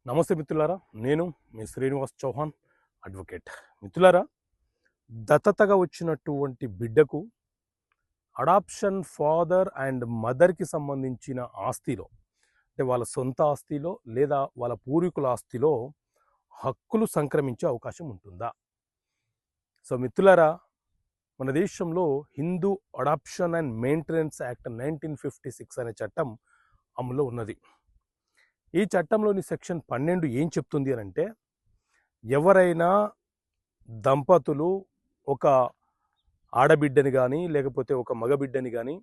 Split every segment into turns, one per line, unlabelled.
నమస్తే మిత్రులారా, నేను మీ శ్రీనివాస్ చౌహాన్ అడ్వకేట్. మిత్రులారా, దత్తతగా వచ్చినటువంటి బిడ్డకు అడాప్షన్ ఫాదర్ అండ్ మదర్కి సంబంధించిన ఆస్తిలో, అంటే వాళ్ళ సొంత ఆస్తిలో లేదా వాళ్ళ పూర్వీకుల ఆస్తిలో హక్కులు సంక్రమించే అవకాశం ఉంటుందా? సో మిత్రులారా, మన దేశంలో Hindu adoption and maintenance act 1956 అనే చట్టం అమలులో ఉన్నది. ఈ చట్టంలోని సెక్షన్ 12 ఏం చెప్తుంది అని అంటే, ఎవరైనా దంపతులు ఒక ఆడబిడ్డని కానీ లేకపోతే ఒక మగబిడ్డని కానీ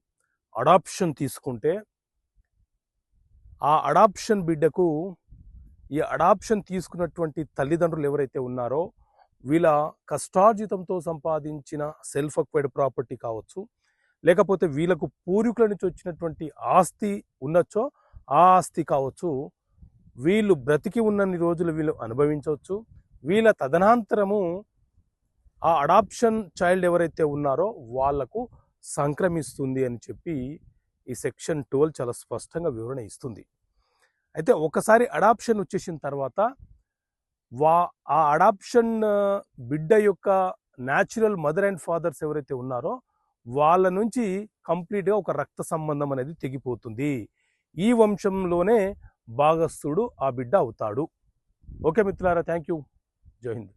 అడాప్షన్ తీసుకుంటే, ఆ అడాప్షన్ బిడ్డకు ఈ అడాప్షన్ తీసుకున్నటువంటి తల్లిదండ్రులు ఎవరైతే ఉన్నారో వీళ్ళ కష్టార్జితంతో సంపాదించిన సెల్ఫ్ అక్వైర్డ్ ప్రాపర్టీ కావచ్చు, లేకపోతే వీళ్ళకు పూర్వీకుల నుంచి వచ్చినటువంటి ఆస్తి ఉండొచ్చో ఆ ఆస్తి కావచ్చు, వీళ్ళు బ్రతికి ఉన్నన్ని రోజులు వీళ్ళు అనుభవించవచ్చు. వీళ్ళ తదనంతరము ఆ అడాప్షన్ చైల్డ్ ఎవరైతే ఉన్నారో వాళ్లకు సంక్రమిస్తుంది అని చెప్పి ఈ సెక్షన్ 12 చాలా స్పష్టంగా వివరణ ఇస్తుంది. అయితే ఒకసారి అడాప్షన్ వచ్చేసిన తర్వాత ఆ అడాప్షన్ బిడ్డ యొక్క న్యాచురల్ మదర్ అండ్ ఫాదర్స్ ఎవరైతే ఉన్నారో వాళ్ళ నుంచి కంప్లీట్గా ఒక రక్త సంబంధం అనేది తెగిపోతుంది. ఈ వంశంలోనే భాగస్థుడు ఆ బిడ్డ అవుతాడు. ఓకే మిత్రులారా, థ్యాంక్ యూ. జై హింద్.